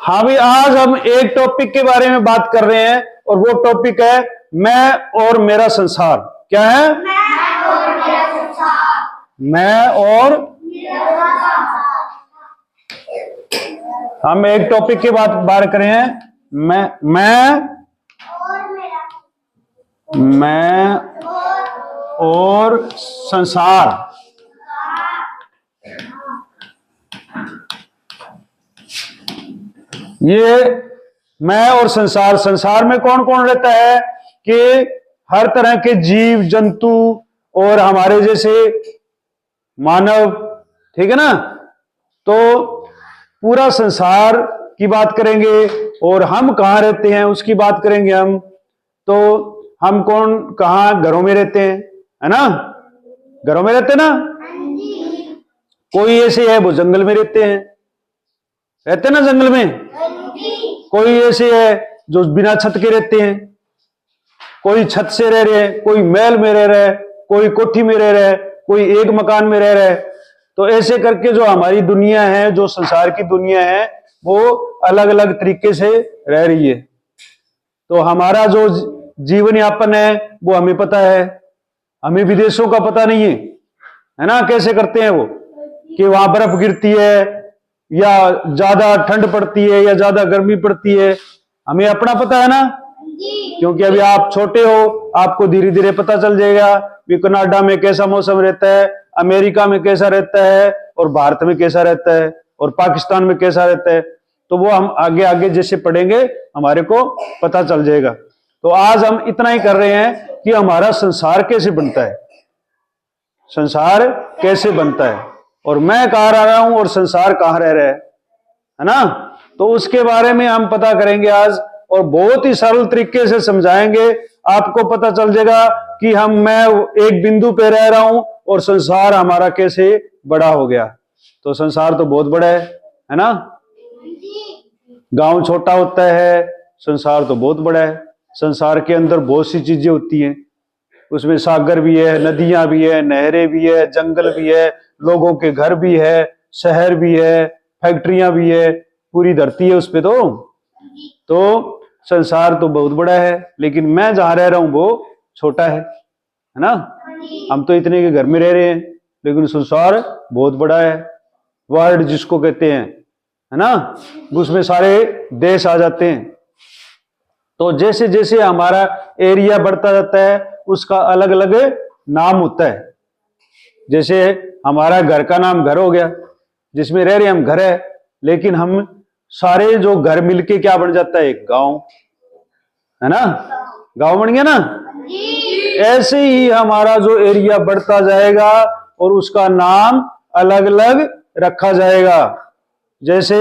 हाँ भी आज हम एक टॉपिक के बारे में बात कर रहे हैं और वो टॉपिक है मैं और मेरा संसार। क्या है? मैं और हम एक टॉपिक की बात कर रहे हैं मैं और संसार। ये मैं और संसार, संसार में कौन कौन रहता है कि हर तरह के जीव जंतु और हमारे जैसे मानव, ठीक है ना। तो पूरा संसार की बात करेंगे और हम कहाँ रहते हैं उसकी बात करेंगे हम। तो हम कौन कहाँ घरों में रहते हैं, है ना, घरों में रहते हैं ना। कोई ऐसे है वो जंगल में रहते हैं ना जंगल में। कोई ऐसे है जो बिना छत के रहते हैं, कोई छत से रह रहे हैं, कोई महल में रह रहा है, कोई कोठी में रह रहा है, कोई एक मकान में रह रहा है। तो ऐसे करके जो हमारी दुनिया है, जो संसार की दुनिया है, वो अलग अलग तरीके से रह रही है। तो हमारा जो जीवन यापन है वो हमें पता है, हमें विदेशों का पता नहीं है ना। कैसे करते हैं वो कि वहां बर्फ गिरती है या ज्यादा ठंड पड़ती है या ज्यादा गर्मी पड़ती है, हमें अपना पता है ना। क्योंकि अभी आप छोटे हो, आपको धीरे धीरे पता चल जाएगा कि कनाडा में कैसा मौसम रहता है, अमेरिका में कैसा रहता है, और भारत में कैसा रहता है, और पाकिस्तान में कैसा रहता है। तो वो हम आगे आगे जैसे पढ़ेंगे हमारे को पता चल जाएगा। तो आज हम इतना ही कर रहे हैं कि हमारा संसार कैसे बनता है, संसार कैसे बनता है, और मैं कहाँ रह रहा हूं और संसार कहाँ रह रहा है ना। तो उसके बारे में हम पता करेंगे आज, और बहुत ही सरल तरीके से समझाएंगे। आपको पता चल जाएगा कि मैं एक बिंदु पे रह रहा हूं और संसार हमारा कैसे बड़ा हो गया। तो संसार तो बहुत बड़ा है ना। गांव छोटा होता है, संसार तो बहुत बड़ा है। संसार के अंदर बहुत सी चीजें होती हैं, उसमें सागर भी है, नदियां भी है, नहरें भी है, जंगल भी है, लोगों के घर भी है, शहर भी है, फैक्ट्रियां भी है, पूरी धरती है उस पे। तो संसार तो बहुत बड़ा है, लेकिन मैं जहां रह रहा हूं वो छोटा है ना। हम तो इतने के घर में रह रहे हैं, लेकिन संसार बहुत बड़ा है। वर्ल्ड जिसको कहते हैं, है ना, उसमें सारे देश आ जाते हैं। तो जैसे जैसे हमारा एरिया बढ़ता जाता है उसका अलग अलग नाम होता है। जैसे हमारा घर का नाम घर हो गया, जिसमें रह रहे हम घर है, लेकिन हम सारे जो घर मिलके क्या बन जाता है, एक गांव, है ना, गांव बन गया ना। ऐसे ही हमारा जो एरिया बढ़ता जाएगा और उसका नाम अलग अलग रखा जाएगा। जैसे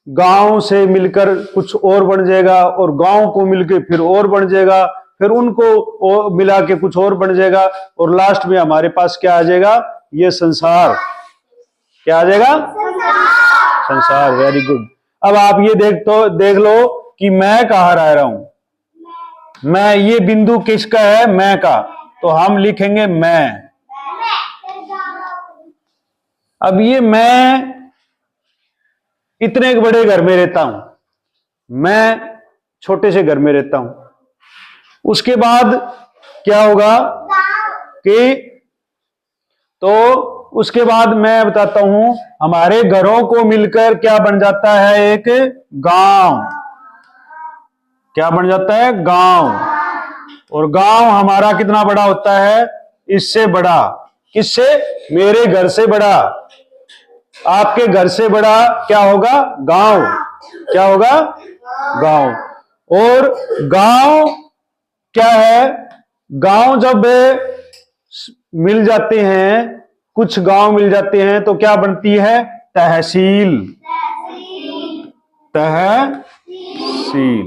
गांव से मिलकर कुछ और बन जाएगा, और गांव को मिलकर फिर और बन जाएगा, फिर उनको मिला के कुछ और बन जाएगा, और लास्ट में हमारे पास क्या आ जाएगा, ये संसार। क्या आ जाएगा? संसार। Very good. अब आप ये देख लो कि मैं कहाँ रह रहा हूं। मैं, ये बिंदु किसका है, मैं का, तो हम लिखेंगे मैं। अब ये मैं इतने एक बड़े घर में रहता हूं, मैं छोटे से घर में रहता हूं। उसके बाद क्या होगा कि, तो उसके बाद मैं बताता हूं, हमारे घरों को मिलकर क्या बन जाता है, एक गांव। क्या बन जाता है, गांव। और गांव हमारा कितना बड़ा होता है, इससे बड़ा। किससे? मेरे घर से बड़ा। आपके घर से बड़ा क्या होगा, गांव। क्या होगा, गांव। और गांव क्या है, गांव जब मिल जाते हैं, कुछ गांव मिल जाते हैं तो क्या बनती है, तहसील। तहसील।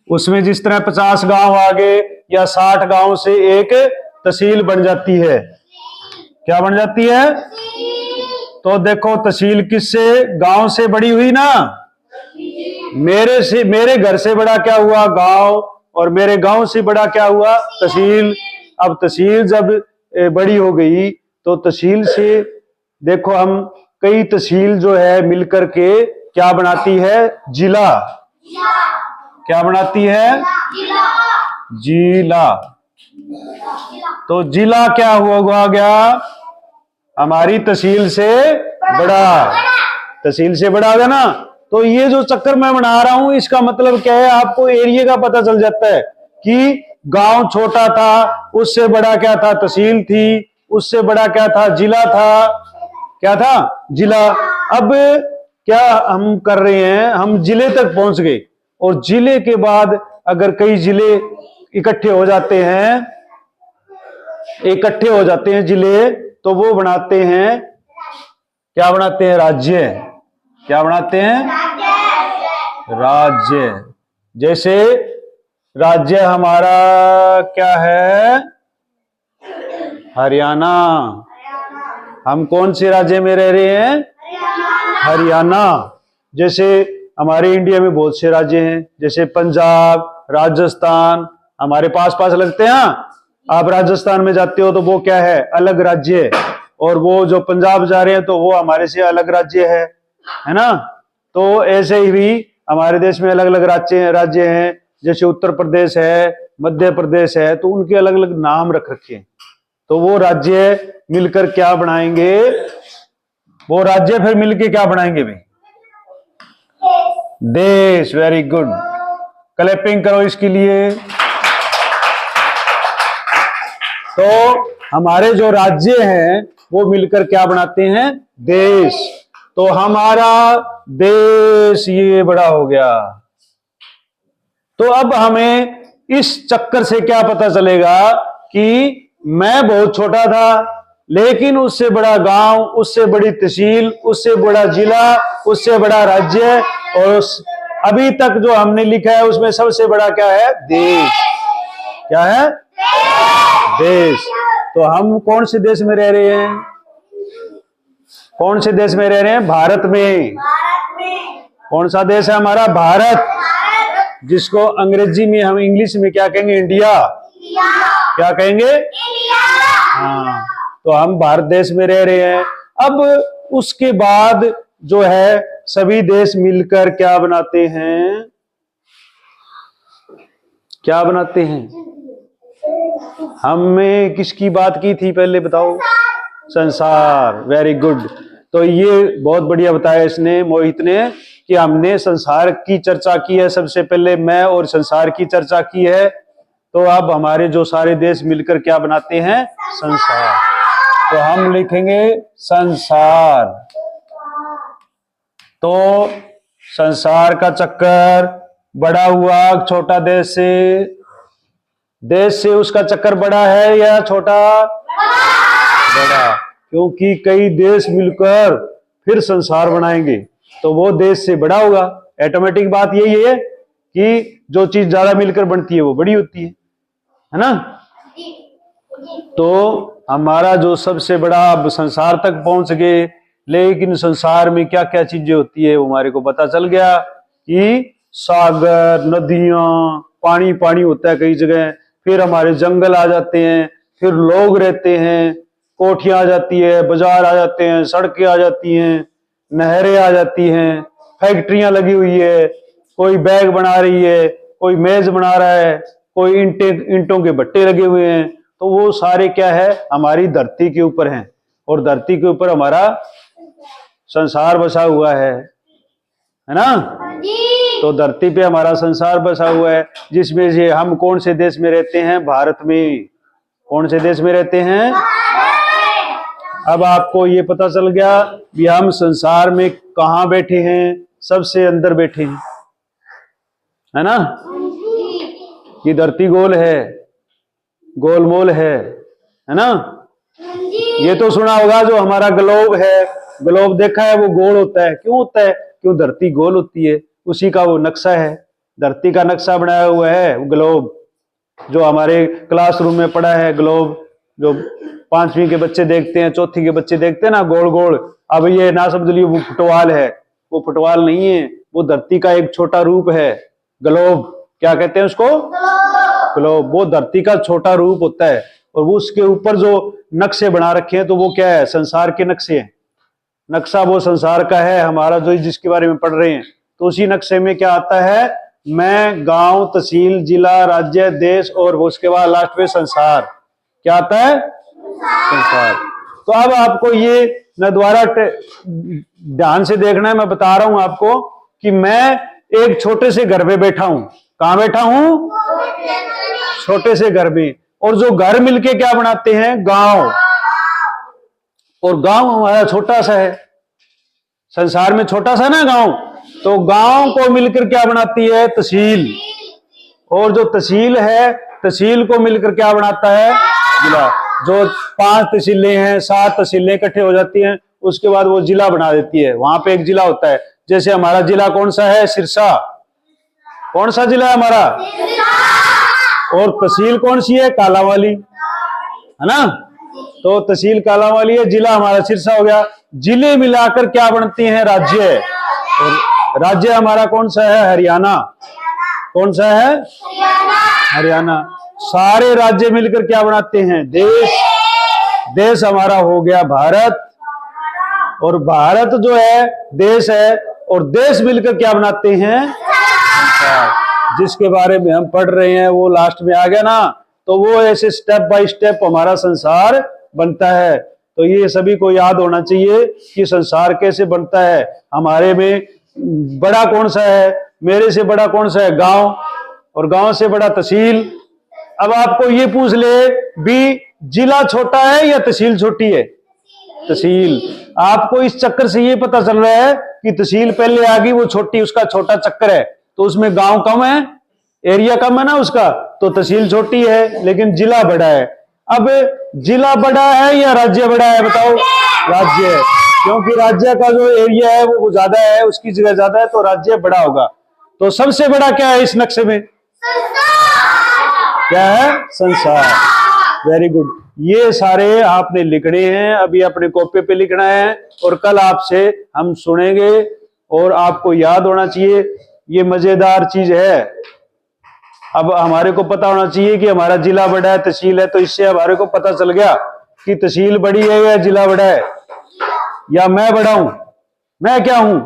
उसमें जिस तरह 50 गांव आ गए या 60 गांव से एक तहसील बन जाती है। क्या बन जाती है? तो देखो तहसील किससे, गांव से बड़ी हुई ना। मेरे घर से बड़ा क्या हुआ, गांव, और मेरे गांव से बड़ा क्या हुआ, तहसील। अब तहसील जब बड़ी हो गई तो तहसील से देखो हम कई तहसील जो है मिलकर के क्या बनाती है? जिला। क्या बनाती है? जिला। तो जिला क्या हुआ गया? हमारी तहसील से बड़ा। तहसील से बड़ा है ना। तो ये जो चक्कर मैं बना रहा हूं इसका मतलब क्या है? आपको एरिया का पता चल जाता है कि गांव छोटा था, उससे बड़ा क्या था? तहसील थी, उससे बड़ा क्या था? जिला था। क्या था? जिला। अब क्या हम कर रहे हैं? हम जिले तक पहुंच गए, और जिले के बाद अगर कई जिले इकट्ठे हो जाते हैं, जिले, तो वो बनाते हैं, क्या बनाते हैं? राज्य। क्या बनाते हैं? राज्य। जैसे राज्य हमारा क्या है? हरियाणा। हम कौन से राज्य में रह रहे हैं? हरियाणा। जैसे हमारे इंडिया में बहुत से राज्य हैं, जैसे पंजाब, राजस्थान, हमारे पास पास लगते हैं। आप राजस्थान में जाते हो तो वो क्या है? अलग राज्य है। और वो जो पंजाब जा रहे हैं तो वो हमारे से अलग राज्य है ना। तो ऐसे ही भी हमारे देश में अलग अलग राज्य हैं, जैसे उत्तर प्रदेश है, मध्य प्रदेश है, तो उनके अलग अलग नाम रख रखे हैं। तो वो राज्य मिलकर क्या बनाएंगे? वो राज्य फिर मिलकर क्या बनाएंगे भाई? देश। वेरी गुड, क्लैपिंग करो इसके लिए। तो हमारे जो राज्य हैं वो मिलकर क्या बनाते हैं? देश। तो हमारा देश ये बड़ा हो गया। तो अब हमें इस चक्कर से क्या पता चलेगा कि मैं बहुत छोटा था, लेकिन उससे बड़ा गांव, उससे बड़ी तहसील, उससे बड़ा जिला, उससे बड़ा राज्य, और अभी तक जो हमने लिखा है उसमें सबसे बड़ा क्या है? देश। क्या है? देश। तो हम कौन से देश में रह रहे हैं? कौन से देश में रह रहे हैं? भारत में। कौन सा देश है हमारा? भारत। जिसको अंग्रेजी में हम इंग्लिश में क्या कहेंगे? इंडिया। क्या कहेंगे? हाँ। तो हम भारत देश में रह रहे हैं। अब उसके बाद जो है सभी देश मिलकर क्या बनाते हैं? क्या बनाते हैं? हमने किसकी बात की थी पहले बताओ? संसार। Very good. तो ये बहुत बढ़िया बताया इसने, मोहित ने, कि हमने संसार की चर्चा की है। सबसे पहले मैं और संसार की चर्चा की है। तो अब हमारे जो सारे देश मिलकर क्या बनाते हैं? संसार। तो हम लिखेंगे संसार। तो संसार का चक्कर बड़ा हुआ छोटा देश से। देश से उसका चक्कर बड़ा है या छोटा? बड़ा। क्योंकि कई देश मिलकर फिर संसार बनाएंगे तो वो देश से बड़ा होगा। ऑटोमेटिक बात यही है कि जो चीज ज्यादा मिलकर बनती है वो बड़ी होती है ना। तो हमारा जो सबसे बड़ा, अब संसार तक पहुंच गए, लेकिन संसार में क्या क्या चीजें होती है वो हमारे को पता चल गया कि सागर, नदियां, पानी पानी होता है कई जगह, फिर हमारे जंगल आ जाते हैं, फिर लोग रहते हैं, कोठियां आ जाती है, बाजार आ जाते हैं, सड़कें आ जाती हैं, नहरें आ जाती हैं, फैक्ट्रियां लगी हुई है, कोई बैग बना रही है, कोई मेज बना रहा है, कोई ईंटों के भट्टे लगे हुए हैं। तो वो सारे क्या है? हमारी धरती के ऊपर हैं, और धरती के ऊपर हमारा संसार बसा हुआ है ना। तो धरती पे हमारा संसार बसा हुआ है, जिसमें से हम कौन से देश में रहते हैं? भारत में। कौन से देश में रहते हैं? अब आपको ये पता चल गया कि हम संसार में कहां बैठे हैं? सबसे अंदर बैठे हैं, है ना। ये धरती गोल है, गोलमोल है ना। ये तो सुना होगा जो हमारा ग्लोब है, ग्लोब देखा है, वो गोल होता है। क्यों होता है? क्यों? धरती गोल होती है, उसी का वो नक्शा है। धरती का नक्शा बनाया हुआ है ग्लोब, जो हमारे क्लासरूम में पड़ा है। ग्लोब जो 5वीं के बच्चे देखते हैं, 4थी के बच्चे देखते हैं ना, गोल गोल। अब ये ना समझ लियो वो फुटबॉल है, वो फुटबॉल नहीं है, वो धरती का एक छोटा रूप है। ग्लोब क्या कहते हैं उसको? ग्लोब। वो धरती का छोटा रूप होता है, और वो उसके ऊपर जो नक्शे बना रखे हैं तो वो क्या है? संसार के नक्शे हैं। नक्शा वो संसार का है हमारा, जो जिसके बारे में पढ़ रहे हैं। तो उसी नक्शे में क्या आता है, मैं, गांव, तहसील, जिला, राज्य, देश और उसके बाद लास्ट में संसार। क्या आता है, संसार। तो अब आपको ये मैं दोबारा ध्यान से देखना है, मैं बता रहा हूं आपको कि मैं एक छोटे से घर में बैठा हूं। कहां बैठा हूं, छोटे से घर में, और जो घर मिलके क्या बनाते हैं, गांव। और गांव हमारा छोटा सा है, संसार में छोटा सा ना गांव, तो गांव को मिलकर क्या बनाती है, तहसील। और जो तहसील है, तहसील को मिलकर क्या बनाता है, जिला। जो 5 तहसीलें हैं, 7 तहसीलें इकट्ठे हो जाती हैं, उसके बाद वो जिला बना देती है, वहां पे एक जिला होता है। जैसे हमारा जिला कौन सा है, सिरसा। कौन सा जिला है हमारा, और तहसील कौन सी है, कालांवाली, है ना। तो तहसील कालांवाली है, जिला हमारा सिरसा हो गया। जिले मिलाकर क्या बनती हैं, राज्य। और राज्य हमारा कौन सा है, हरियाणा। कौन सा है, हरियाणा। सारे राज्य मिलकर क्या बनाते हैं, देश। देश हमारा हो गया भारत, और भारत जो है देश है, और देश मिलकर क्या बनाते हैं, जिसके बारे में हम पढ़ रहे हैं वो लास्ट में आ गया ना। तो वो ऐसे स्टेप बाय स्टेप हमारा संसार बनता है। तो ये सभी को याद होना चाहिए कि संसार कैसे बनता है। हमारे में बड़ा कौन सा है, मेरे से बड़ा कौन सा है, गांव, और गांव से बड़ा तहसील। अब आपको ये पूछ ले भी, जिला छोटा है या तहसील छोटी है, तहसील। आपको इस चक्कर से ये पता चल रहा है कि तहसील पहले आ गई, वो छोटी, उसका छोटा चक्कर है, तो उसमें गांव कम है, एरिया कम है ना उसका, तो तहसील छोटी है, लेकिन जिला बड़ा है। अब जिला बड़ा है या राज्य बड़ा है, बताओ, राज्य है, क्योंकि राज्य का जो एरिया है वो ज्यादा है, उसकी जगह ज्यादा है, तो राज्य बड़ा होगा। तो सबसे बड़ा क्या है इस नक्शे में, क्या है, संसार। Very good. ये सारे आपने लिखने हैं, अभी अपने कॉपी पे लिखना है, और कल आपसे हम सुनेंगे, और आपको याद होना चाहिए। ये मजेदार चीज है। अब हमारे को पता होना चाहिए कि हमारा जिला बड़ा है, तहसील है, तो इससे हमारे को पता चल गया कि तहसील बड़ी है या जिला बड़ा है, या मैं बड़ा हूं। मैं क्या हूं,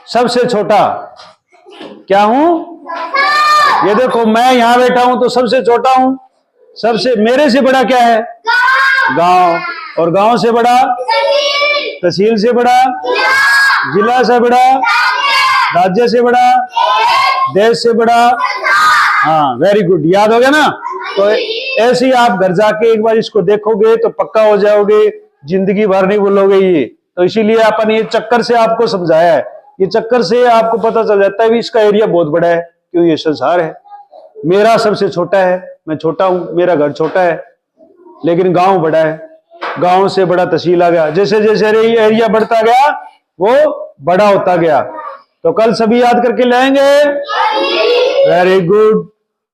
सबसे छोटा। क्या हूं, ये देखो, मैं यहां बैठा हूं तो सबसे छोटा हूं। सबसे मेरे से बड़ा क्या है, गांव, और गांव से बड़ा तहसील से बड़ा, जिला से बड़ा, राज्य से बड़ा, देश से बड़ा। हाँ, वेरी गुड, याद हो गया ना। तो ऐसे ही आप घर जाके एक बार इसको देखोगे तो पक्का हो जाओगे, जिंदगी भर नहीं भूलोगे ये। तो इसीलिए अपन ये चक्कर से आपको समझाया है, ये चक्कर से आपको पता चल जाता है भी इसका एरिया बहुत बड़ा है, क्यों, ये संसार है। मेरा सबसे छोटा है, मैं छोटा हूं, मेरा घर छोटा है, लेकिन गांव बड़ा है, गांव से बड़ा तहसील आ गया। जैसे जैसे एरिया बढ़ता गया वो बड़ा होता गया। तो कल सभी याद करके लाएंगे। Very good.